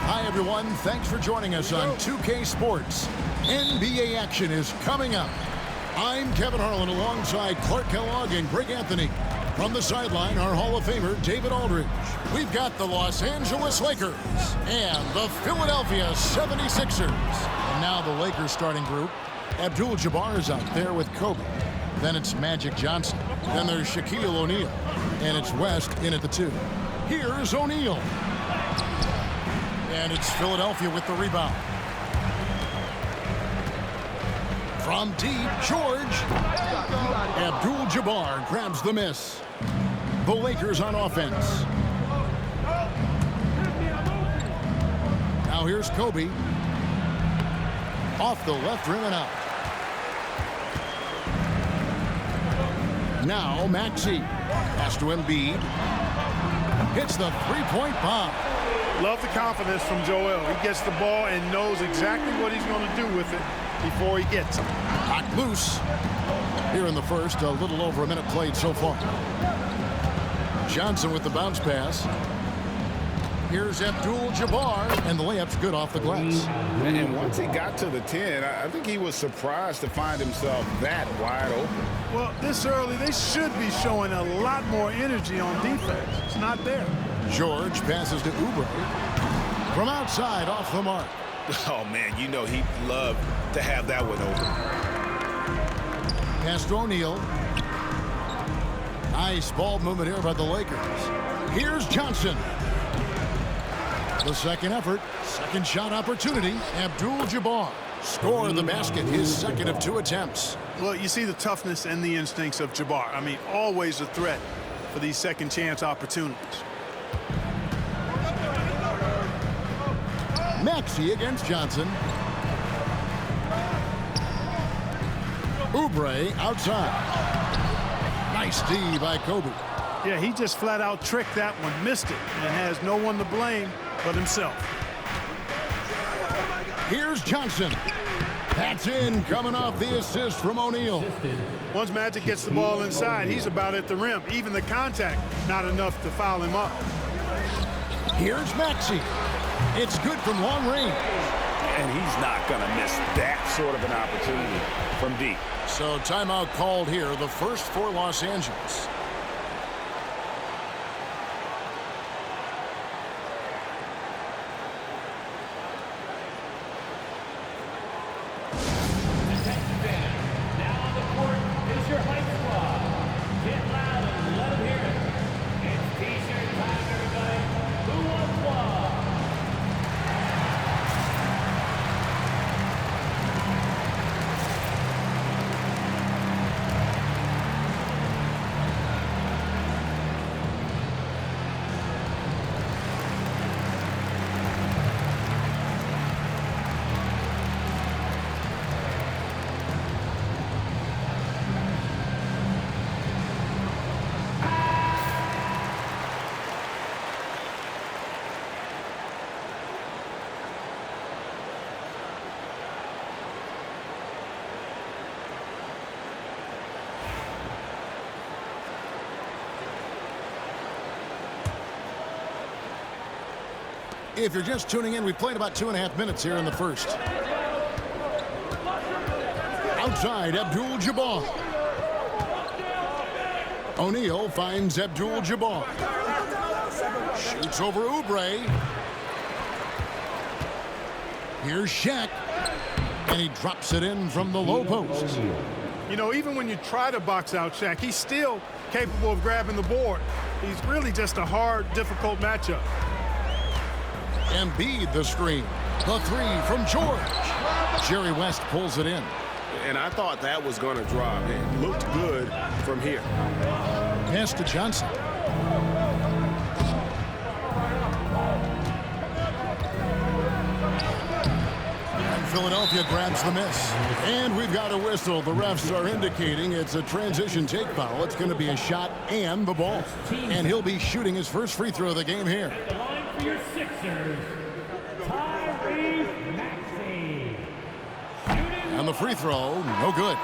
Hi, everyone. Thanks for joining us on 2K Sports. NBA action is coming up. I'm Kevin Harlan alongside Clark Kellogg and Greg Anthony. From the sideline, our Hall of Famer, David Aldridge. We've got the Los Angeles Lakers and the Philadelphia 76ers. And now the Lakers starting group. Abdul-Jabbar is out there with Kobe. Then it's Magic Johnson. Then there's Shaquille O'Neal. And it's West in at the 2. Here's O'Neal. And it's Philadelphia with the rebound. From deep, George. Abdul-Jabbar grabs the miss. The Lakers on offense. Now here's Kobe. Off the left rim and out. Now Maxey. Pass to Embiid. Hits the three-point bomb. Love the confidence from Joel. He gets the ball and knows exactly what he's going to do with it before he gets it. Knocked loose. Here in the first, a little over a minute played so far. Johnson with the bounce pass. Here's Abdul-Jabbar, and the layup's good off the glass. And once he got to the 10, I think he was surprised to find himself that wide open. Well, this early, they should be showing a lot more energy on defense. It's not there. George passes to Oubre. From outside, off the mark. Oh, man, you know he'd love to have that one open. Pass to O'Neal. Nice ball movement here by the Lakers. Here's Johnson. The second effort, second shot opportunity. Abdul-Jabbar scored the basket, his second of 2 attempts. Well, you see the toughness and the instincts of Jabbar. I mean, always a threat for these second chance opportunities. Maxey against Johnson. Oubre outside. Nice D by Kobe. Yeah, he just flat out tricked that one, missed it, and has no one to blame but himself. Here's Johnson. That's in, coming off the assist from O'Neal. Once Magic gets the ball inside, he's about at the rim. Even the contact, not enough to foul him up. Here's Maxey. It's good from long range. And he's not going to miss that sort of an opportunity from deep. So timeout called here, the first for Los Angeles. If you're just tuning in, we've played about 2.5 minutes here in the first. Outside, Abdul-Jabbar. O'Neal finds Abdul-Jabbar. Shoots over Oubre. Here's Shaq. And he drops it in from the low post. You know, even when you try to box out Shaq, he's still capable of grabbing the board. He's really just a hard, difficult matchup. Embiid the screen. The 3 from George. Jerry West pulls it in. And I thought that was going to drop. It looked good from here. Pass to Johnson. And Philadelphia grabs the miss. And we've got a whistle. The refs are indicating it's a transition take foul. It's going to be a shot and the ball. And he'll be shooting his first free throw of the game here. At the line for your Sixers, And the free throw, no good.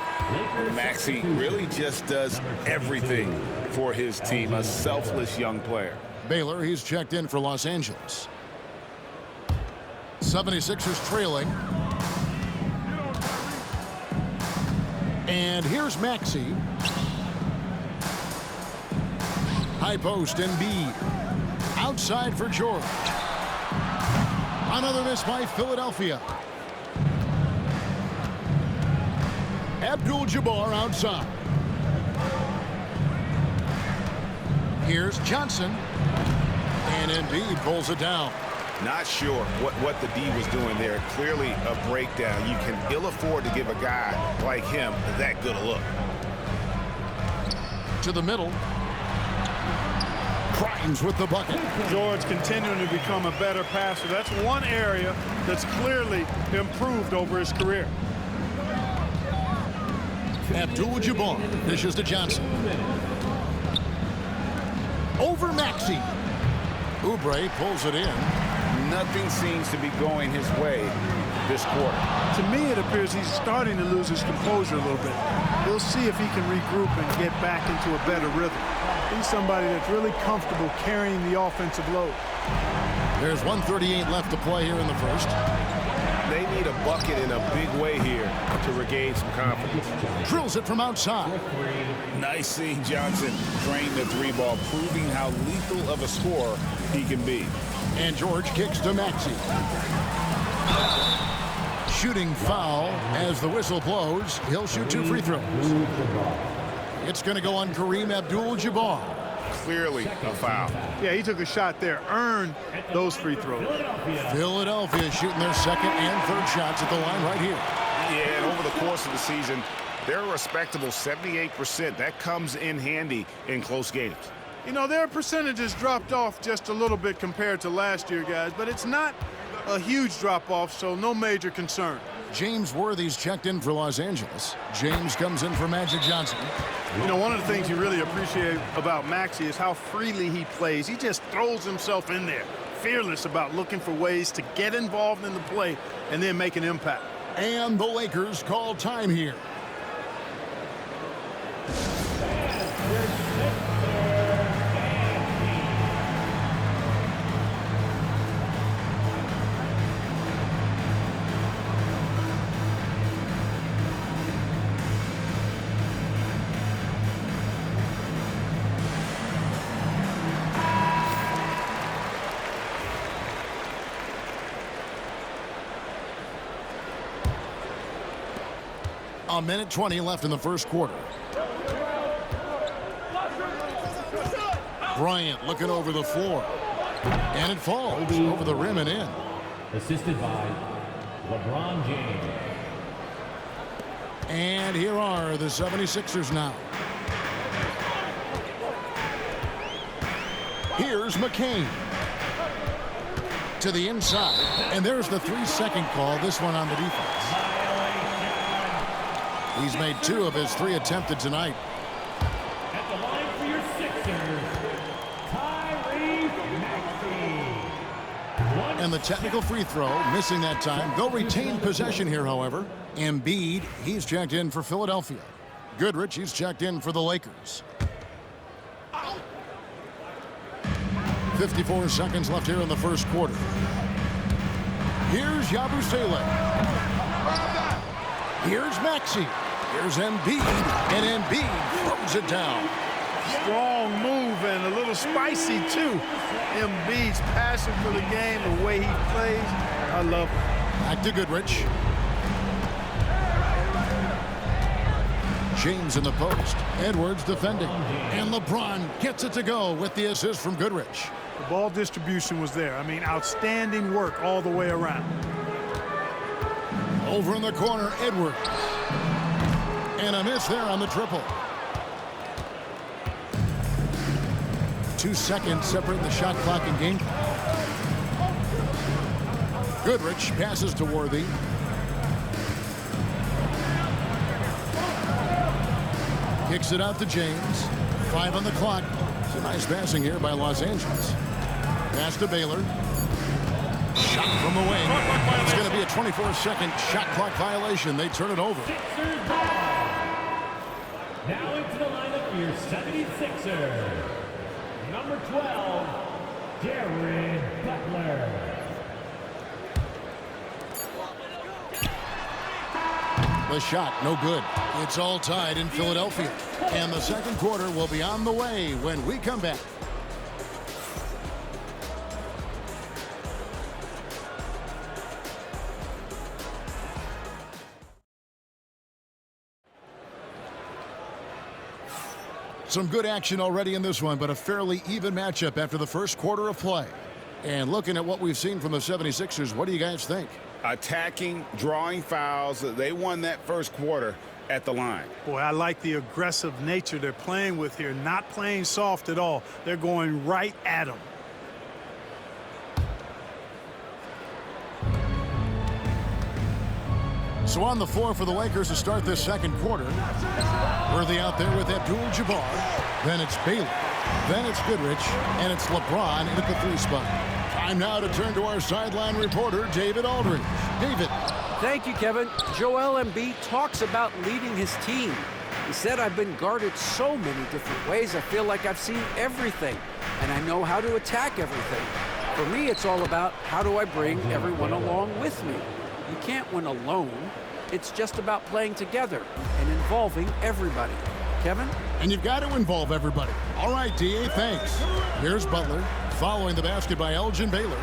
Maxey really just does everything for his team, a selfless young player. Baylor, he's checked in for Los Angeles. 76ers trailing. And here's Maxey. High post and Embiid. Outside for George. Another miss by Philadelphia. Abdul-Jabbar outside. Here's Johnson. And Embiid pulls it down. Not sure what the D was doing there. Clearly a breakdown. You can ill afford to give a guy like him that good a look. To the middle. Grimes with the bucket. George continuing to become a better passer. That's one area that's clearly improved over his career. Abdul-Jabbar dishes to Johnson. Over Maxey. Oubre pulls it in. Nothing seems to be going his way this quarter. To me, it appears he's starting to lose his composure a little bit. We'll see if he can regroup and get back into a better rhythm. He's somebody that's really comfortable carrying the offensive load. There's 1:38 left to play here in the first. They need a bucket in a big way here to regain some confidence. Drills it from outside. Nice seeing Johnson drain the three ball, proving how lethal of a scorer he can be. And George kicks to Maxey. Shooting foul as the whistle blows. He'll shoot 2 free throws. It's going to go on Kareem Abdul-Jabbar. Clearly a foul. Yeah, he took a shot there, earned those free throws. Philadelphia shooting their second and third shots at the line right here. Yeah, and over the course of the season, they're a respectable 78%. That comes in handy in close games. You know, their percentages dropped off just a little bit compared to last year, guys, but it's not a huge drop-off, so no major concern. James Worthy's checked in for Los Angeles. James comes in for Magic Johnson. You know, one of the things you really appreciate about Maxey is how freely he plays. He just throws himself in there, fearless about looking for ways to get involved in the play and then make an impact. And the Lakers call time here. A minute 20 left in the first quarter. Bryant looking over the floor. And it falls over the rim and in. Assisted by LeBron James. And here are the 76ers now. Here's McCain. To the inside. And there's the 3-second call, this one on the defense. He's made 2 of his 3 attempted tonight. At the line for your Sixers, Maxey. And the technical free throw, missing that time. They'll retain possession here, however. Embiid, he's checked in for Philadelphia. Goodrich, he's checked in for the Lakers. 54 seconds left here in the first quarter. Here's Yabusele. Here's Maxey. Here's Embiid. And Embiid throws it down. Strong move and a little spicy, too. Embiid's passion for the game, the way he plays, I love it. Back to Goodrich. James in the post. Edwards defending. And LeBron gets it to go with the assist from Goodrich. The ball distribution was there. I mean, outstanding work all the way around. Over in the corner, Edwards. And a miss there on the triple. 2 seconds separating the shot clock and game clock. Goodrich passes to Worthy. Kicks it out to James. 5 on the clock. It's a nice passing here by Los Angeles. Pass to Baylor. Shot from the wing. It's going to be a 24-second shot clock violation. They turn it over. to the lineup for your 76ers. Number 12, Jared Butler. The shot, no good. It's all tied in Philadelphia. And the second quarter will be on the way when we come back. Some good action already in this one, but a fairly even matchup after the first quarter of play. And looking at what we've seen from the 76ers, what do you guys think? Attacking, drawing fouls. They won that first quarter at the line. Boy, I like the aggressive nature they're playing with here. Not playing soft at all. They're going right at them. So on the floor for the Lakers to start this second quarter. Worthy out there with Abdul-Jabbar. Then it's Baylor. Then it's Goodrich. And it's LeBron at the 3 spot. Time now to turn to our sideline reporter, David Aldridge. David. Thank you, Kevin. Joel Embiid talks about leading his team. He said, I've been guarded so many different ways. I feel like I've seen everything, and I know how to attack everything. For me, it's all about how do I bring everyone along with me. You can't win alone. It's just about playing together and involving everybody. Kevin? And you've got to involve everybody. All right, D.A., thanks. Here's Butler, following the basket by Elgin Baylor.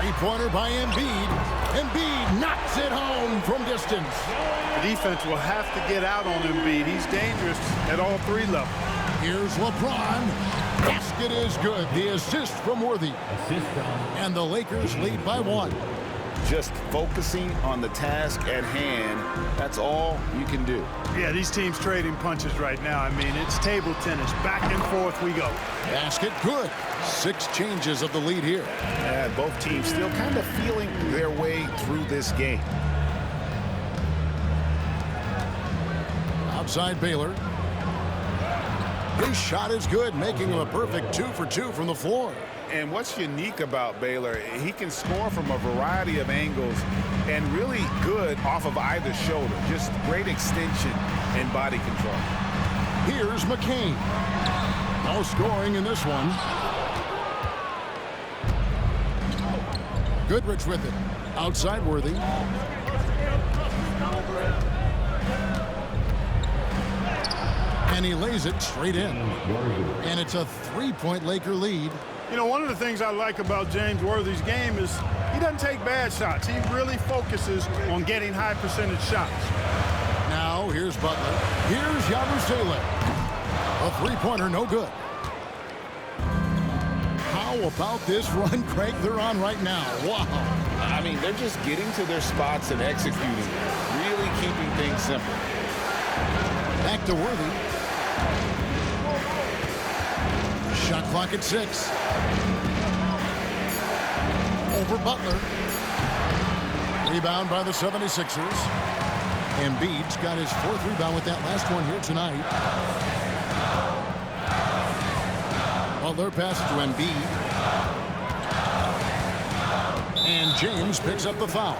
Three-pointer by Embiid. Embiid knocks it home from distance. The defense will have to get out on Embiid. He's dangerous at all 3 levels. Here's LeBron. Basket is good. The assist from Worthy. And the Lakers lead by 1. Just focusing on the task at hand, that's all you can do. Yeah, these teams trading punches right now. I mean, it's table tennis. Back and forth we go. Basket good. 6 changes of the lead here. And both teams still kind of feeling their way through this game. Outside Baylor. His shot is good, making him a perfect 2 for 2 from the floor. And what's unique about Baylor, he can score from a variety of angles and really good off of either shoulder. Just great extension and body control. Here's McCain. No scoring in this one. Goodrich with it. Outside Worthy. And he lays it straight in. And it's a 3-point Laker lead. You know, one of the things I like about James Worthy's game is he doesn't take bad shots. He really focuses on getting high percentage shots. Now, here's Butler. Here's Yabusele. A 3-pointer, no good. How about this run, Craig, they're on right now? Wow. I mean, they're just getting to their spots and executing, really keeping things simple. Back to Worthy. Shot clock at 6. Over Butler. Rebound by the 76ers. Embiid's got his 4th rebound with that last one here tonight. Butler passes to Embiid. And James picks up the foul.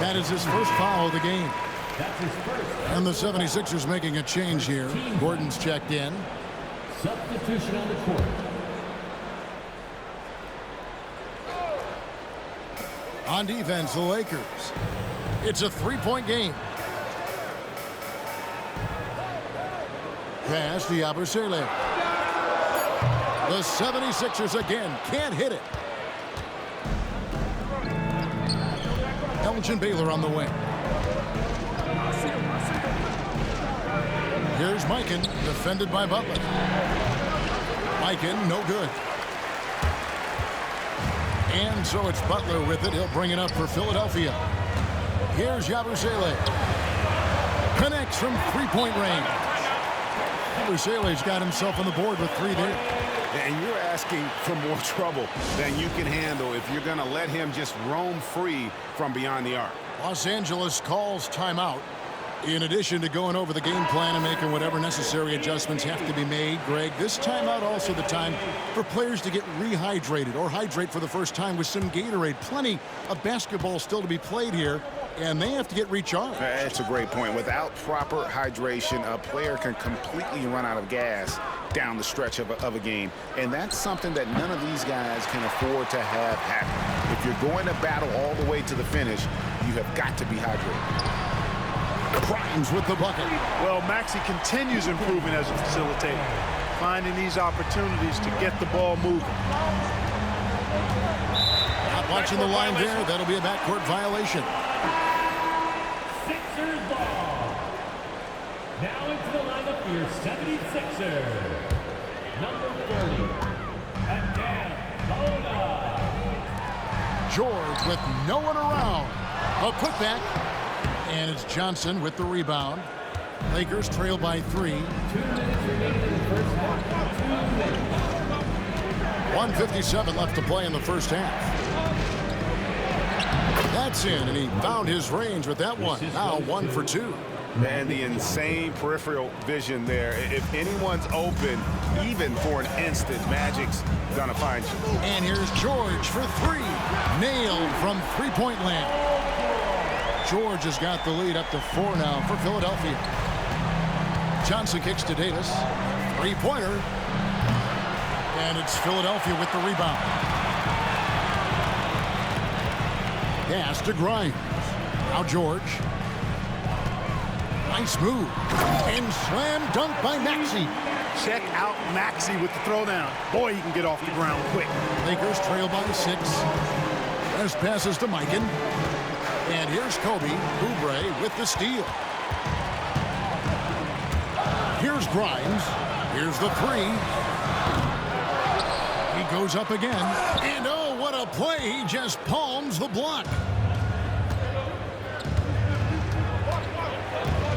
That is his first foul of the game. And the 76ers making a change here. Gordon's checked in. Substitution on the court. On defense, the Lakers. It's a 3-point game. Pass to Yabusele. The 76ers again can't hit it. Elgin Baylor on the wing. Here's Mikan, defended by Butler. Mikan, no good. And so it's Butler with it. He'll bring it up for Philadelphia. Here's Yabusele. Connects from 3-point range. Yabusele's got himself on the board with 3 there. And you're asking for more trouble than you can handle if you're going to let him just roam free from beyond the arc. Los Angeles calls timeout. In addition to going over the game plan and making whatever necessary adjustments have to be made, Greg, this timeout also the time for players to get rehydrated or hydrate for the first time with some Gatorade. Plenty of basketball still to be played here. and they have to get recharged. That's a great point. Without proper hydration, a player can completely run out of gas down the stretch of a game. And that's something that none of these guys can afford to have happen. If you're going to battle all the way to the finish, you have got to be hydrated. Grimes with the bucket. Well, Maxey continues improving as a facilitator, finding these opportunities to get the ball moving. Not watching the line there. That'll be a backcourt violation. Sixers ball. Now into the lineup for your 76ers. Number 30. Again, Boda. George with no one around. A putback. And it's Johnson with the rebound. Lakers trail by 3. 2 minutes remaining in the first half. 2 minutes. 1:57 left to play in the first half. That's in, and he found his range with that one. Now 1 for 2. And the insane peripheral vision there. If anyone's open, even for an instant, Magic's gonna find you. And here's George for 3. Nailed from three-point land. George has got the lead up to 4 now for Philadelphia. Johnson kicks to Davis. Three-pointer. And it's Philadelphia with the rebound. Pass to Grimes. Now George. Nice move. And slam dunk by Maxey. Check out Maxey with the throwdown. Boy, he can get off the ground quick. Lakers trail by 6. Best passes to Mikan. And here's Kobe Oubre with the steal. Here's Grimes. Here's the 3. He goes up again. And oh, what a play. He just palms the block.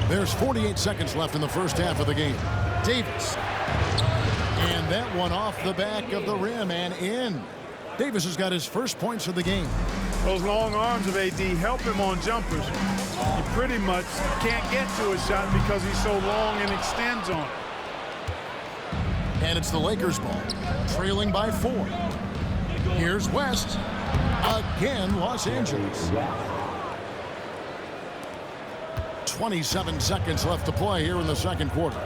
There's 48 seconds left in the first half of the game. Davis. And that one off the back of the rim and in. Davis has got his first points of the game. Those long arms of AD help him on jumpers. He pretty much can't get to a shot because he's so long and extends on it. And it's the Lakers ball, trailing by 4. Here's West. Again, Los Angeles. 27 seconds left to play here in the second quarter.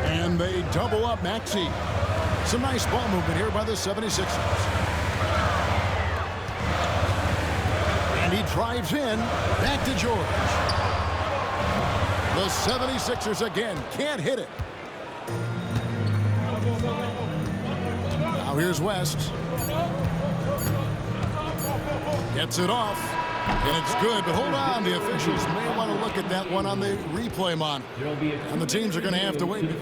And they double up Maxey. Some nice ball movement here by the 76ers. And he drives in. Back to George. The 76ers again can't hit it. Now here's West. Gets it off. And it's good, but hold on. The officials may want to look at that one on the replay monitor. And the teams are going to have to wait. The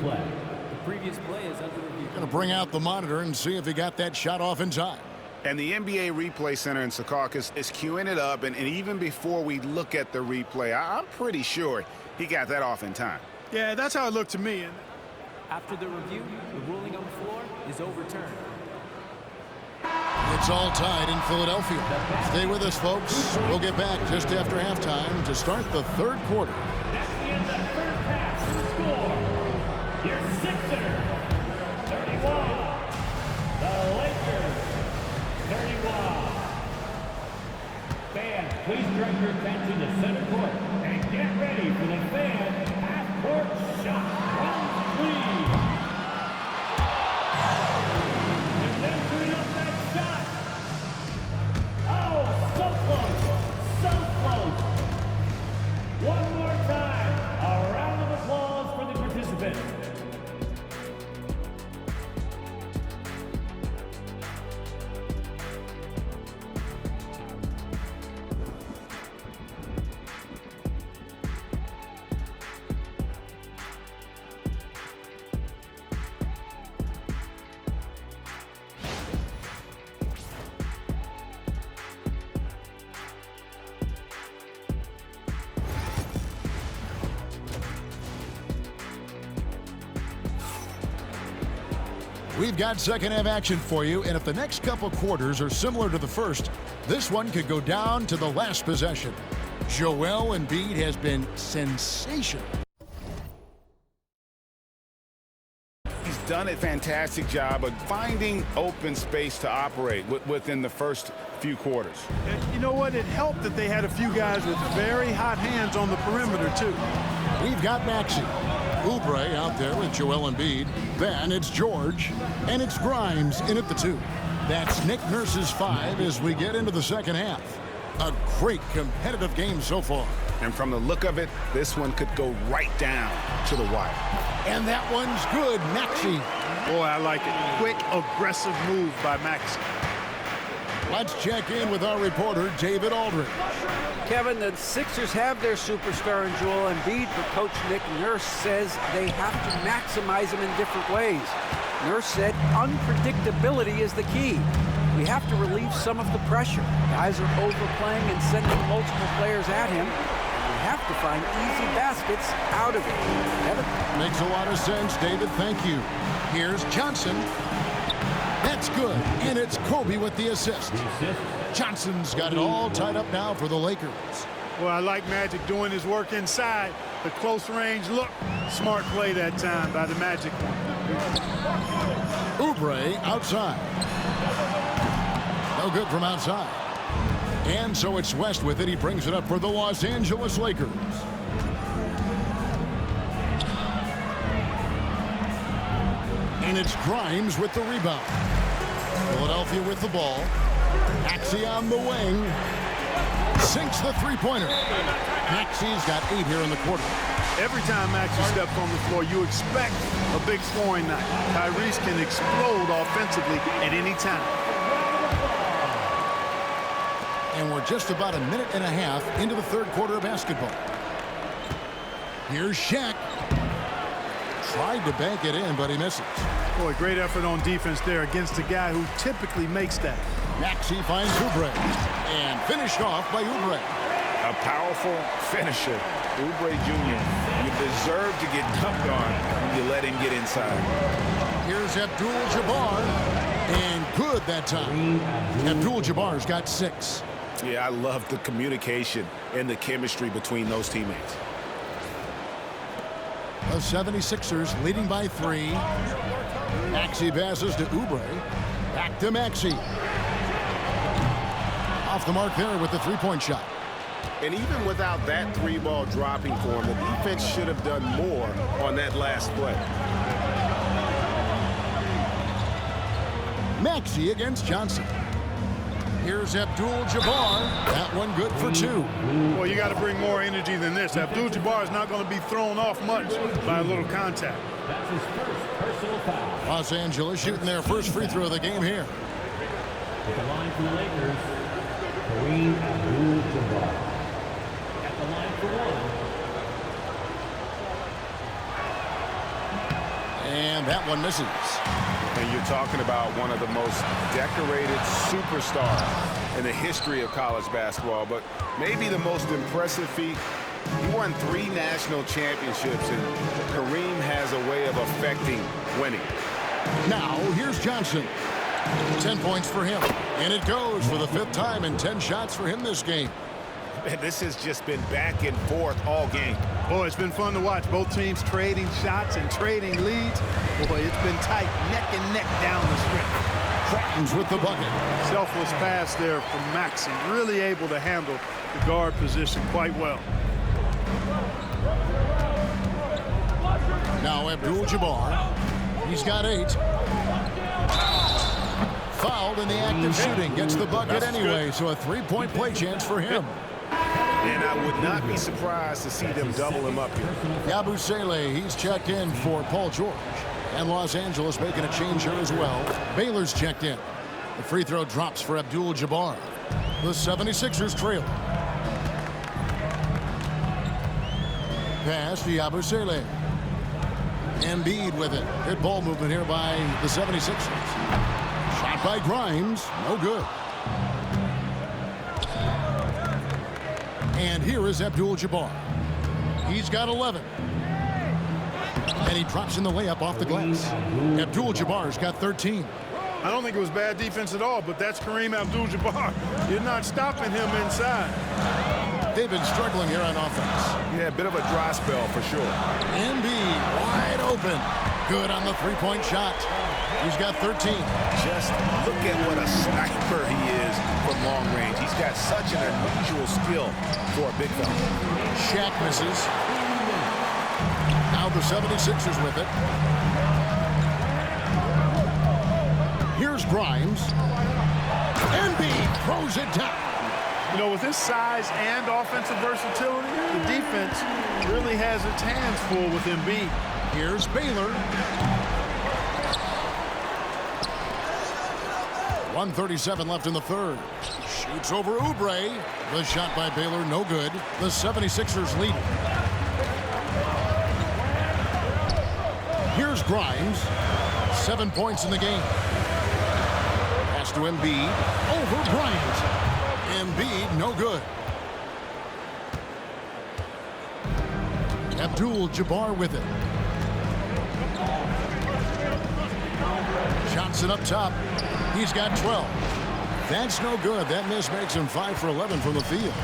previous play is under review. Going to bring out the monitor and see if he got that shot off in time. And the NBA Replay Center in Secaucus is queuing it up, and even before we look at the replay, I'm pretty sure he got that off in time. Yeah, that's how it looked to me. After the review, the ruling on the floor is overturned. It's all tied in Philadelphia. Stay with us, folks. We'll get back just after halftime to start the third quarter. That's the end of the first half. Score. Your Sixers, 31. The Lakers, 31. Fans, please direct your attention to center court and get ready for the fan half-court shot. Round 3. And then turn up that shot. Oh, so close. So close. One more time. A round of applause for the participants. We've got second half action for you, and if the next couple quarters are similar to the first, this one could go down to the last possession. Joel Embiid has been sensational. He's done a fantastic job of finding open space to operate within the first few quarters. And you know what? It helped that they had a few guys with very hot hands on the perimeter, too. We've got Maxey. Oubre out there with Joel Embiid. Then it's George. And it's Grimes in at the 2. That's Nick Nurse's 5 as we get into the second half. A great competitive game so far. And from the look of it, this one could go right down to the wire. And that one's good, Maxey. Boy, I like it. Quick, aggressive move by Maxey. Let's check in with our reporter, David Aldridge. Kevin, the Sixers have their superstar in Joel Embiid, but Coach Nick Nurse says they have to maximize him in different ways. Nurse said unpredictability is the key. We have to relieve some of the pressure. Guys are overplaying and sending multiple players at him. We have to find easy baskets out of it. Kevin? Makes a lot of sense, David. Thank you. Here's Johnson. That's good. And it's Kobe with the assist. Johnson's got it all tied up now for the Lakers. Well, I like Magic doing his work inside. The close range look. Smart play that time by the Magic. Oubre outside. No good from outside. And so it's West with it. He brings it up for the Los Angeles Lakers. And it's Grimes with the rebound. Philadelphia with the ball. Maxey on the wing. Sinks the three-pointer. Maxey's got 8 here in the quarter. Every time Maxey steps on the floor, you expect a big scoring night. Tyrese can explode offensively at any time. And we're just about a minute and a half into the third quarter of basketball. Here's Shaq. Tried to bank it in, but he misses. Boy, great effort on defense there against a guy who typically makes that. Maxey finds Oubre. And finished off by Oubre. A powerful finisher. Oubre Jr., you deserve to get dunked on when you let him get inside. Here's Abdul-Jabbar. And good that time. Abdul-Jabbar's got 6. Yeah, I love the communication and the chemistry between those teammates. The 76ers leading by 3. Maxey passes to Oubre. Back to Maxey. Off the mark there with the three-point shot. And even without that 3-ball dropping for him, the defense should have done more on that last play. Maxey against Johnson. Here's Abdul-Jabbar. That one good for 2. Well, you got to bring more energy than this. Abdul-Jabbar is not going to be thrown off much by a little contact. That's his first personal foul. Los Angeles shooting their first free throw of the game here. At the line for the Lakers, Kareem Abdul-Jabbar. At the line for 1. And that one misses. And you're talking about one of the most decorated superstars in the history of college basketball, but maybe the most impressive feat. He won 3 national championships, and Kareem has a way of affecting winning. Now, here's Johnson. 10 points for him. And it goes for the 5th time, and 10 shots for him this game. And this has just been back and forth all game. Boy, it's been fun to watch. Both teams trading shots and trading leads. Boy, it's been tight, neck and neck down the stretch. Grimes with the bucket. Selfless pass there from Maxey. Really able to handle the guard position quite well. Now Abdul-Jabbar. He's got 8. Fouled in the act of shooting. Gets the bucket anyway, so a 3-point play chance for him. And I would not be surprised to see them double him up here. Yabusele, he's checked in for Paul George. And Los Angeles making a change here as well. Baylor's checked in. The free throw drops for Abdul-Jabbar. The 76ers trail. Pass to Yabusele. Embiid with it. Good ball movement here by the 76ers. Shot by Grimes. No good. And here is Abdul-Jabbar. He's got 11. And he drops in the layup off the glass. Abdul-Jabbar's got 13. I don't think it was bad defense at all, but that's Kareem Abdul-Jabbar. You're not stopping him inside. They've been struggling here on offense. Yeah, a bit of a dry spell for sure. Embiid wide open. Good on the three-point shot. He's got 13. Just look at what a sniper he is from long range. He's got such an unusual skill for a big fella. Shaq misses. Now the 76ers with it. Here's Grimes. Embiid throws it down. You know, with his size and offensive versatility, the defense really has its hands full with Embiid. Here's Baylor. 1:37 left in the third. Shoots over Oubre. The shot by Baylor, no good. The 76ers lead. Here's Grimes. 7 points in the game. Pass to Embiid. Over Bryant. Embiid, no good. Abdul-Jabbar with it. Shots it up top. He's got 12. That's no good. That miss makes him 5 for 11 from the field.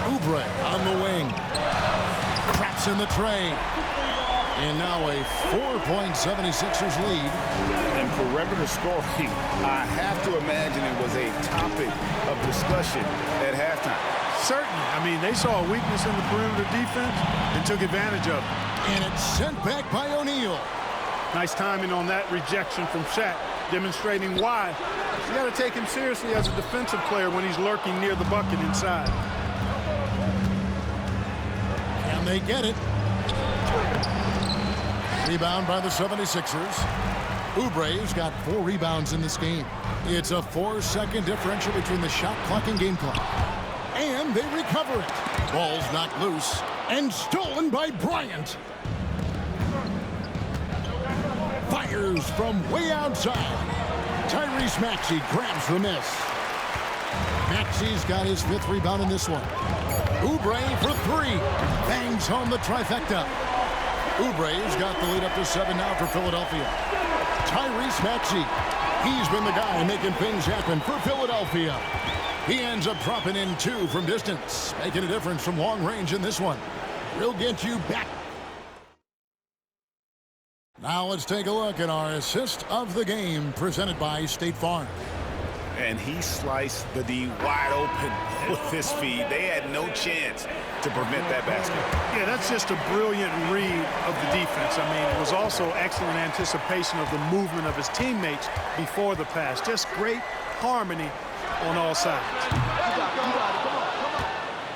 Oubre on the wing. Traps in the tray. And now a 4-point 76ers lead. And perimeter scoring, I have to imagine it was a topic of discussion at halftime. Certainly. I mean, they saw a weakness in the perimeter defense and took advantage of it. And it's sent back by O'Neal. Nice timing on that rejection from Shaq, demonstrating why you got to take him seriously as a defensive player when he's lurking near the bucket inside. And they get it. Rebound by the 76ers. Oubre's got 4 rebounds in this game. It's a 4-second differential between the shot clock and game clock. And they recover it. Ball's knocked loose and stolen by Bryant. Fires from way outside. Tyrese Maxey grabs the miss. Maxey's got his 5th rebound in this one. Oubre for 3. Bangs home the trifecta. Oubre's got the lead up to 7 now for Philadelphia. Tyrese Maxey. He's been the guy making things happen for Philadelphia. He ends up dropping in 2 from distance, making a difference from long range in this one. We'll get you back. Now let's take a look at our assist of the game presented by State Farm. And he sliced the D wide open with his feed. They had no chance to prevent that basket. Yeah, that's just a brilliant read of the defense. I mean, it was also excellent anticipation of the movement of his teammates before the pass. Just great harmony on all sides.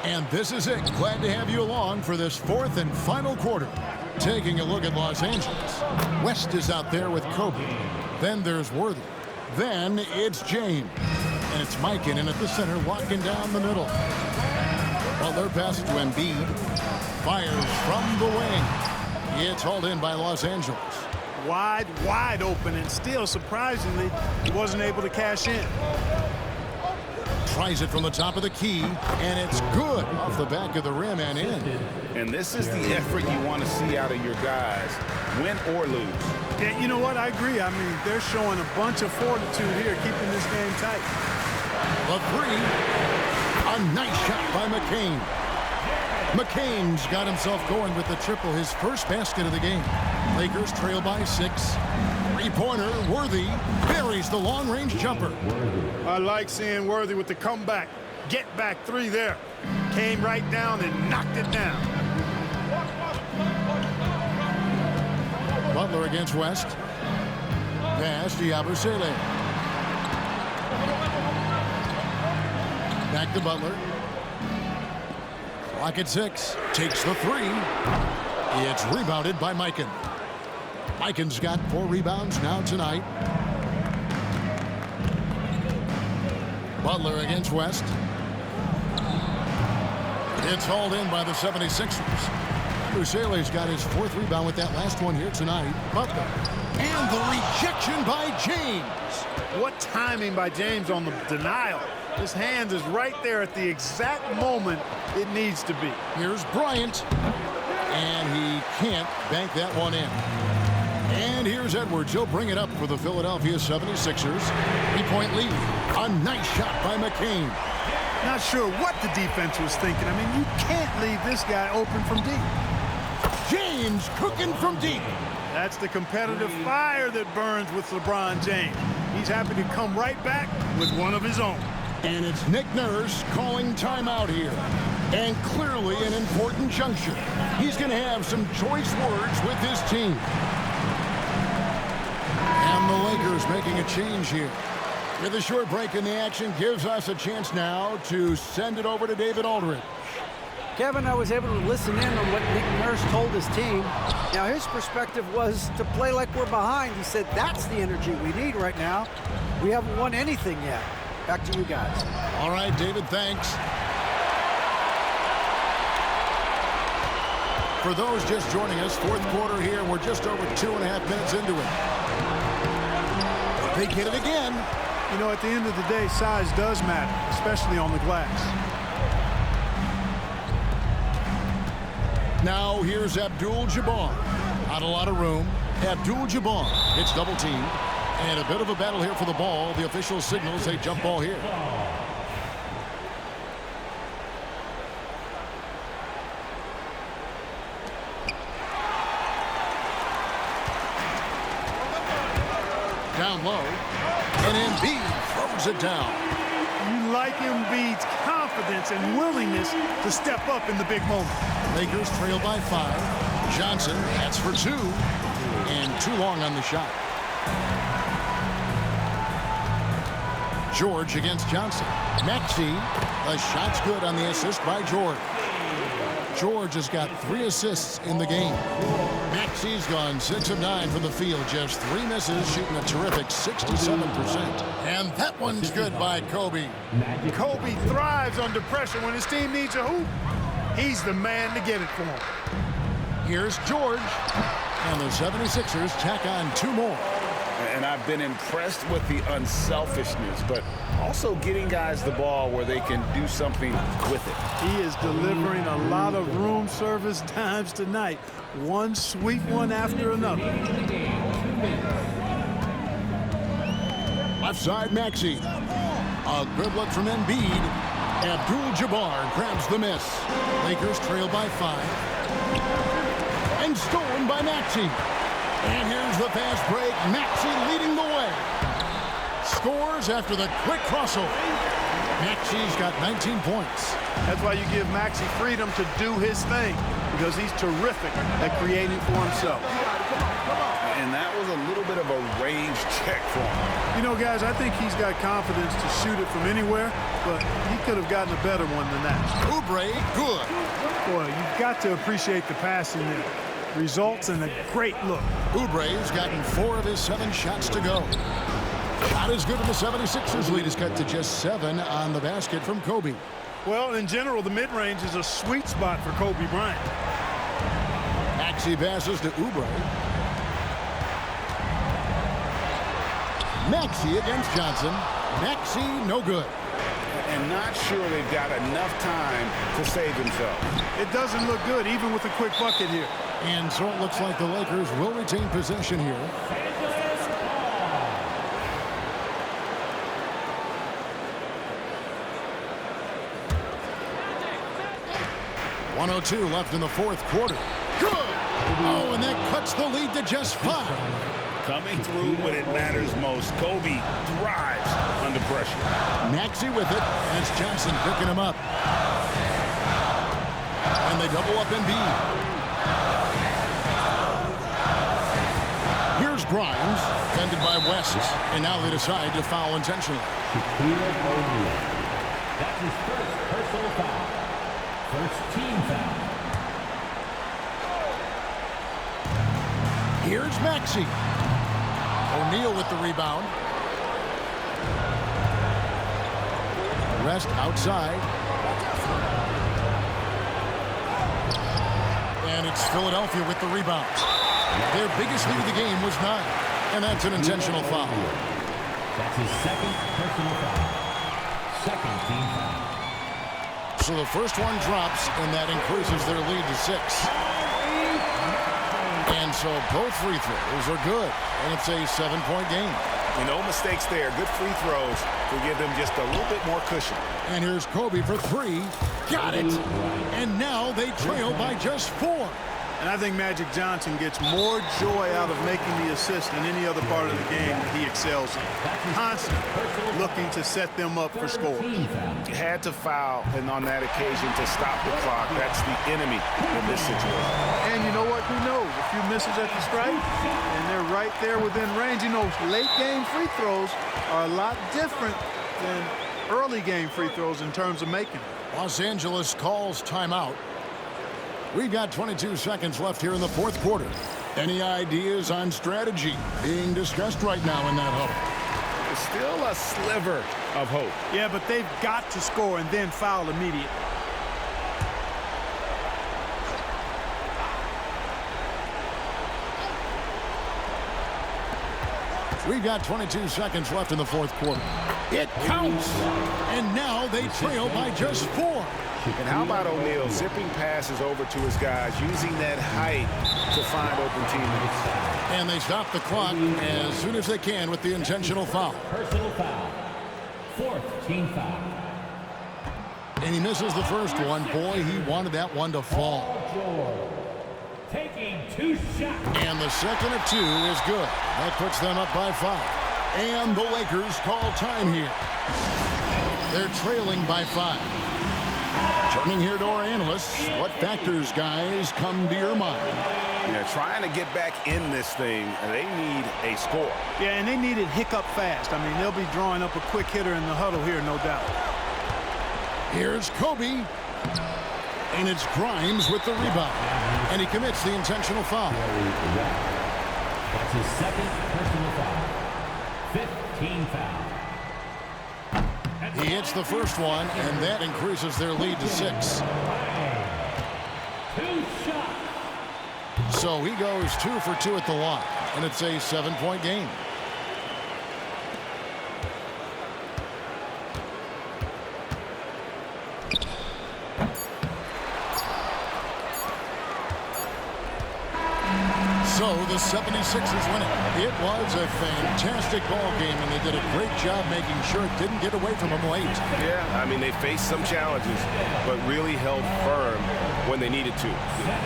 And this is it. Glad to have you along for this 4th and final quarter. Taking a look at Los Angeles. West is out there with Kobe. Then there's Worthy. Then it's James. And it's Mikan in at the center, locking down the middle. Butler passes to Embiid. Fires from the wing. It's hauled in by Los Angeles. Wide open, and still, surprisingly, he wasn't able to cash in. Tries it from the top of the key, and it's good off the back of the rim and in. And this is the effort you want to see out of your guys, win or lose. Yeah, you know what? I agree. I mean, they're showing a bunch of fortitude here, keeping this game tight. The 3. A nice shot by McCain. McCain's got himself going with the triple, his first basket of the game. Lakers trail by 6. Three-pointer, Worthy buries the long-range jumper. I like seeing Worthy with the comeback. Get back 3 there. Came right down and knocked it down. Butler against West. Pass to Yabusele. Back to Butler. Clock at 6. Takes the 3. It's rebounded by Mikan. Mikan's got 4 rebounds now tonight. Butler against West. It's hauled in by the 76ers. Busele's got his 4th rebound with that last one here tonight. Butler. And the rejection by James. What timing by James on the denial. His hand is right there at the exact moment it needs to be. Here's Bryant. And he can't bank that one in. And here's Edwards. He'll bring it up for the Philadelphia 76ers. 3-point lead. A nice shot by McCain. Not sure what the defense was thinking. I mean, you can't leave this guy open from deep. James cooking from deep. That's the competitive fire that burns with LeBron James. He's happy to come right back with one of his own. And it's Nick Nurse calling timeout here. And clearly an important juncture. He's going to have some choice words with his team. And the Lakers making a change here. With a short break in the action, gives us a chance now to send it over to David Aldridge. Kevin, I was able to listen in on what Nick Nurse told his team. Now, his perspective was to play like we're behind. He said that's the energy we need right now. We haven't won anything yet. Back to you guys. All right, David, thanks. For those just joining us, fourth quarter here. We're just over 2.5 minutes into it. They get it again. You know, at the end of the day, size does matter, especially on the glass. Now here's Abdul-Jabbar. Not a lot of room. Abdul-Jabbar hits double team. And a bit of a battle here for the ball. The official signals a jump ball here. Down low. And Embiid throws it down. You like Embiid's confidence and willingness to step up in the big moment. Lakers trail by 5. Johnson hits for 2. And too long on the shot. George against Johnson. Maxey, the shot's good on the assist by George. George has got 3 assists in the game. Maxey's gone 6 of 9 from the field, just 3 misses, shooting a terrific 67%. And that one's good by Kobe. Kobe thrives under pressure when his team needs a hoop. He's the man to get it for him. Here's George. And the 76ers tack on 2 more. And I've been impressed with the unselfishness, but also getting guys the ball where they can do something with it. He is delivering a lot of room service dimes tonight. One sweet one after another. Left side, Maxey. A good look from Embiid. Abdul-Jabbar grabs the miss. Lakers trail by 5. And stolen by Maxey. And here's the fast break. Maxey leading the way. Scores after the quick crossover. Maxey's got 19 points. That's why you give Maxey freedom to do his thing, because he's terrific at creating for himself. And that was a little bit of a range check for him. You know, guys, I think he's got confidence to shoot it from anywhere, but he could have gotten a better one than that. Oubre, good. Boy, you've got to appreciate the passing there. Results in a great look. Oubre's gotten 4 of his 7 shots to go. Shot is good, and the 76ers lead is cut to just 7 on the basket from Kobe. Well, in general, the mid-range is a sweet spot for Kobe Bryant. Maxey passes to Oubre. Maxey against Johnson. Maxey, no good. And not sure they've got enough time to save themselves. It doesn't look good, even with a quick bucket here. And so it looks like the Lakers will retain possession here. .102 left in the fourth quarter. Good! Oh, and that cuts the lead to just 5. Coming through when it matters most. Kobe thrives under pressure. Maxey with it, and it's Johnson picking him up. And they double up Embiid. Here's Grimes, defended by West, and now they decide to foul intentionally. That's his first personal foul. First team foul. Here's Maxey. O'Neal with the rebound. Rest outside. And it's Philadelphia with the rebound. Their biggest lead of the game was 9. And that's an intentional foul. That's his second personal foul. Second team foul. So the first one drops, and that increases their lead to 6. And so both free throws are good, and it's a 7-point game. No mistakes there. Good free throws to give them just a little bit more cushion. And here's Kobe for 3. Got it. And now they trail by just 4. And I think Magic Johnson gets more joy out of making the assist than any other part of the game that he excels in. Constantly looking to set them up for scores. Had to foul, and on that occasion to stop the clock. That's the enemy in this situation. And you know what? Who knows? A few misses at the stripe, and they're right there within range. You know, late game free throws are a lot different than early game free throws in terms of making them. Los Angeles calls timeout. We've got 22 seconds left here in the fourth quarter. Any ideas on strategy being discussed right now in that huddle? Still a sliver of hope. Yeah, but they've got to score and then foul immediately. We've got 22 seconds left in the fourth quarter. It counts! And now they trail by just 4. And how about O'Neal zipping passes over to his guys, using that height to find open teammates. And they stop the clock as soon as they can with the intentional foul. Personal foul. 4th team foul. And he misses the first one. Boy, he wanted that one to fall. Taking 2 shots. And the second of 2 is good. That puts them up by 5. And the Lakers call time here. They're trailing by 5. Turning here to our analysts, what factors, guys, come to your mind? Yeah, trying to get back in this thing, they need a score. Yeah, and they need it hiccup fast. I mean, they'll be drawing up a quick hitter in the huddle here, no doubt. Here's Kobe. And it's Grimes with the rebound. And he commits the intentional foul. That's his 2nd personal foul. 5th team foul. He hits the first one, and that increases their lead to 6. 2 shots. So he goes 2 for 2 at the line, and it's a 7-point game. So the 76ers win it. It was a fantastic ball game, and they did a great job making sure it didn't get away from them late. Yeah, I mean, they faced some challenges, but really held firm when they needed to.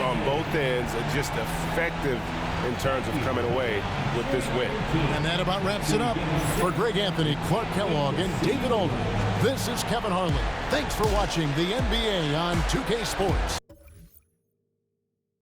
On both ends, just effective in terms of coming away with this win. And that about wraps it up. For Greg Anthony, Clark Kellogg, and David Aldridge, this is Kevin Harlan. Thanks for watching the NBA on 2K Sports.